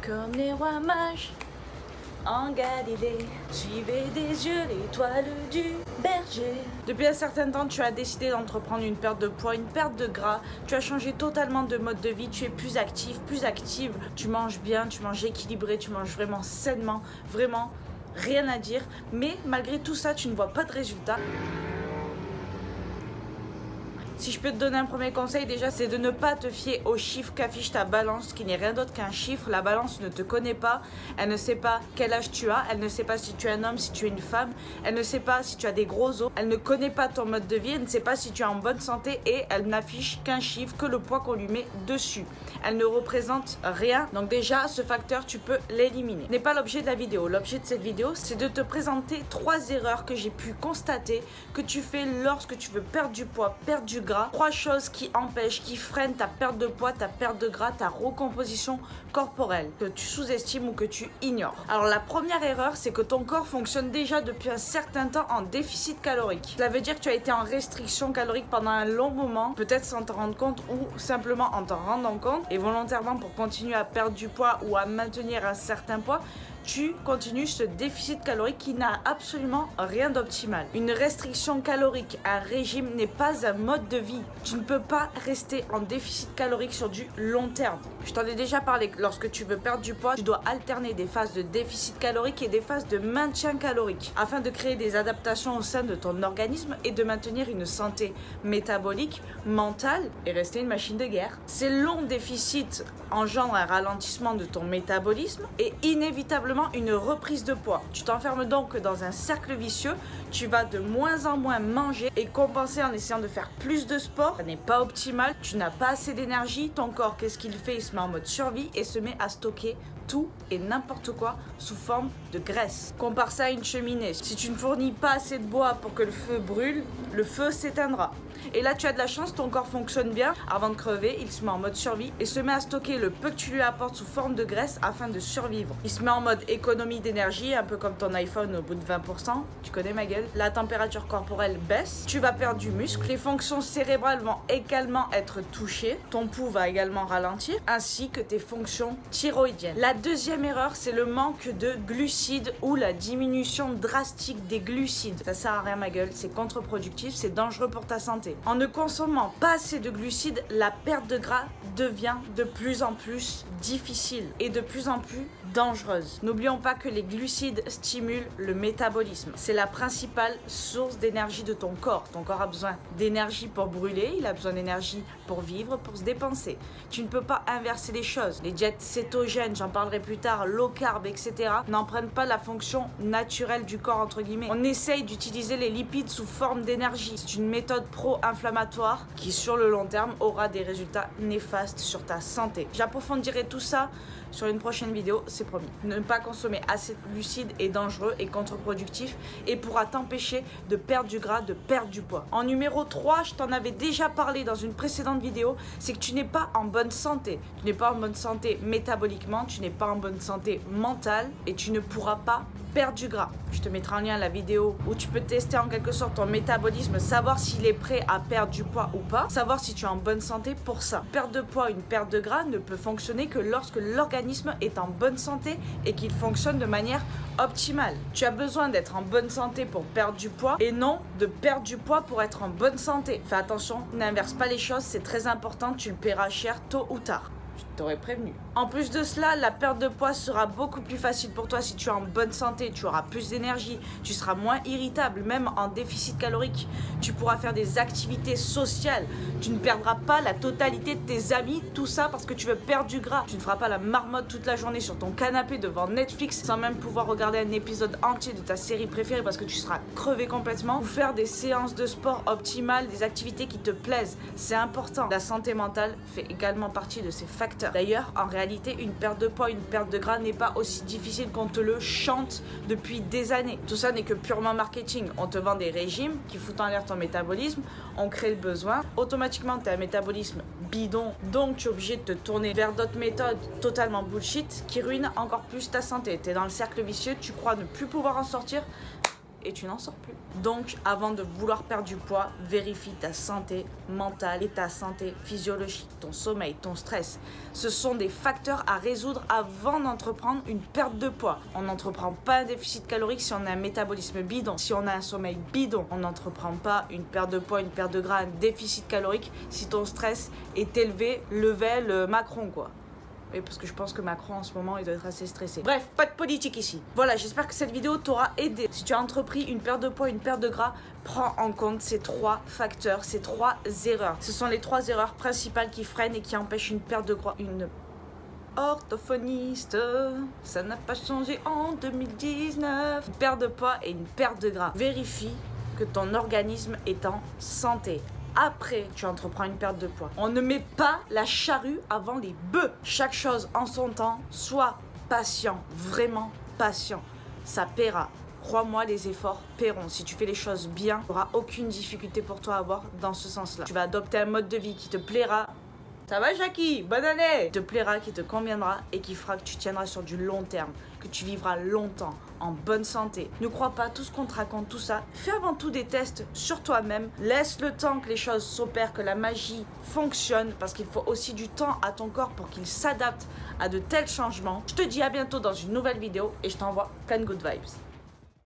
Comme les rois mages en Galilée, suivez des yeux l'étoile du berger. Depuis un certain temps, tu as décidé d'entreprendre une perte de poids, une perte de gras. Tu as changé totalement de mode de vie, tu es plus actif, plus active. Tu manges bien, tu manges équilibré, tu manges vraiment sainement, vraiment rien à dire. Mais malgré tout ça, tu ne vois pas de résultat. Si je peux te donner un premier conseil, déjà, c'est de ne pas te fier aux chiffres qu'affiche ta balance, qui n'est rien d'autre qu'un chiffre. La balance ne te connaît pas, elle ne sait pas quel âge tu as, elle ne sait pas si tu es un homme, si tu es une femme, elle ne sait pas si tu as des gros os, elle ne connaît pas ton mode de vie, elle ne sait pas si tu es en bonne santé et elle n'affiche qu'un chiffre, que le poids qu'on lui met dessus. Elle ne représente rien, donc déjà, ce facteur, tu peux l'éliminer. Ce n'est pas l'objet de la vidéo. L'objet de cette vidéo, c'est de te présenter 3 erreurs que j'ai pu constater que tu fais lorsque tu veux perdre du poids, perdre du gras. 3 choses qui empêchent, qui freinent ta perte de poids, ta perte de gras, ta recomposition corporelle, que tu sous-estimes ou que tu ignores. Alors la première erreur, c'est que ton corps fonctionne déjà depuis un certain temps en déficit calorique. Cela veut dire que tu as été en restriction calorique pendant un long moment, peut-être sans t'en rendre compte ou simplement en t'en rendant compte, et volontairement pour continuer à perdre du poids ou à maintenir un certain poids, tu continues ce déficit calorique qui n'a absolument rien d'optimal. Une restriction calorique, un régime n'est pas un mode de vie. Tu ne peux pas rester en déficit calorique sur du long terme. Je t'en ai déjà parlé, lorsque tu veux perdre du poids, tu dois alterner des phases de déficit calorique et des phases de maintien calorique afin de créer des adaptations au sein de ton organisme et de maintenir une santé métabolique, mentale et rester une machine de guerre. Ces longs déficits engendrent un ralentissement de ton métabolisme et inévitablement une reprise de poids. Tu t'enfermes donc dans un cercle vicieux, tu vas de moins en moins manger et compenser en essayant de faire plus de sport. Ça n'est pas optimal, tu n'as pas assez d'énergie, ton corps qu'est-ce qu'il fait? Il se met en mode survie et se met à stocker tout et n'importe quoi sous forme de graisse. Compare ça à une cheminée. Si tu ne fournis pas assez de bois pour que le feu brûle, le feu s'éteindra. Et là tu as de la chance, ton corps fonctionne bien. Avant de crever, il se met en mode survie et se met à stocker le peu que tu lui apportes sous forme de graisse afin de survivre. Il se met en mode économie d'énergie, un peu comme ton iPhone au bout de 20%. Tu connais ma gueule. La température corporelle baisse, tu vas perdre du muscle, les fonctions cérébrales vont également être touchées, ton pouls va également ralentir, ainsi que tes fonctions thyroïdiennes. La deuxième erreur, c'est le manque de glucides ou la diminution drastique des glucides. Ça sert à rien ma gueule, c'est contre-productif, c'est dangereux pour ta santé. En ne consommant pas assez de glucides, la perte de gras devient de plus en plus difficile et de plus en plus dangereuse. N'oublions pas que les glucides stimulent le métabolisme. C'est la principale source d'énergie de ton corps. Ton corps a besoin d'énergie pour brûler, il a besoin d'énergie pour vivre, pour se dépenser. Tu ne peux pas inverser les choses. Les diètes cétogènes, j'en parlerai plus tard, low carb, etc. n'empruntent pas la fonction naturelle du corps, entre guillemets. On essaye d'utiliser les lipides sous forme d'énergie. C'est une méthode pro-inflammatoire qui, sur le long terme, aura des résultats néfastes sur ta santé. J'approfondirai tout ça sur une prochaine vidéo, c'est promis. Ne pas consommer assez de glucides est dangereux et contre-productif et pourra t'empêcher de perdre du gras, de perdre du poids. En numéro 3, je t'en avais déjà parlé dans une précédente vidéo, c'est que tu n'es pas en bonne santé. Tu n'es pas en bonne santé métaboliquement, tu n'es pas en bonne santé mentale et tu ne pourras pas perdre du gras. Je te mettrai en lien la vidéo où tu peux tester en quelque sorte ton métabolisme, savoir s'il est prêt à perdre du poids ou pas, savoir si tu es en bonne santé pour ça. Une perte de poids, une perte de gras ne peut fonctionner que lorsque l'organisme est en bonne santé et qu'il fonctionne de manière optimale. Tu as besoin d'être en bonne santé pour perdre du poids et non de perdre du poids pour être en bonne santé. Fais attention, n'inverse pas les choses, c'est très important, tu le paieras cher tôt ou tard. Je t'aurais prévenu. En plus de cela, la perte de poids sera beaucoup plus facile pour toi si tu es en bonne santé, tu auras plus d'énergie, tu seras moins irritable, même en déficit calorique. Tu pourras faire des activités sociales, tu ne perdras pas la totalité de tes amis, tout ça parce que tu veux perdre du gras. Tu ne feras pas la marmotte toute la journée sur ton canapé devant Netflix sans même pouvoir regarder un épisode entier de ta série préférée parce que tu seras crevé complètement. Ou faire des séances de sport optimales, des activités qui te plaisent, c'est important. La santé mentale fait également partie de ces facteurs. D'ailleurs, en réalité, une perte de poids, une perte de gras n'est pas aussi difficile qu'on te le chante depuis des années. Tout ça n'est que purement marketing. On te vend des régimes qui foutent en l'air ton métabolisme, on crée le besoin. Automatiquement, tu as un métabolisme bidon, donc tu es obligé de te tourner vers d'autres méthodes totalement bullshit qui ruinent encore plus ta santé. Tu es dans le cercle vicieux, tu crois ne plus pouvoir en sortir et tu n'en sors plus. Donc, avant de vouloir perdre du poids, vérifie ta santé mentale et ta santé physiologique, ton sommeil, ton stress. Ce sont des facteurs à résoudre avant d'entreprendre une perte de poids. On n'entreprend pas un déficit calorique si on a un métabolisme bidon. Si on a un sommeil bidon, on n'entreprend pas une perte de poids, une perte de gras, un déficit calorique si ton stress est élevé, level Macron quoi. Oui, parce que je pense que Macron en ce moment il doit être assez stressé. Bref, pas de politique ici. Voilà, j'espère que cette vidéo t'aura aidé. Si tu as entrepris une perte de poids, une perte de gras, prends en compte ces 3 facteurs, ces 3 erreurs. Ce sont les 3 erreurs principales qui freinent et qui empêchent une perte de gras. Une orthophoniste, ça n'a pas changé en 2019. Une perte de poids et une perte de gras. Vérifie que ton organisme est en santé. Après, tu entreprends une perte de poids. On ne met pas la charrue avant les bœufs. Chaque chose en son temps, sois patient, vraiment patient. Ça paiera. Crois-moi, les efforts paieront. Si tu fais les choses bien, tu n'auras aucune difficulté pour toi à avoir dans ce sens-là. Tu vas adopter un mode de vie qui te plaira. Ça va, Jackie? Bonne année! Qui te plaira, qui te conviendra et qui fera que tu tiendras sur du long terme, que tu vivras longtemps, en bonne santé. Ne crois pas tout ce qu'on te raconte, tout ça. Fais avant tout des tests sur toi-même. Laisse le temps que les choses s'opèrent, que la magie fonctionne, parce qu'il faut aussi du temps à ton corps pour qu'il s'adapte à de tels changements. Je te dis à bientôt dans une nouvelle vidéo et je t'envoie plein de good vibes.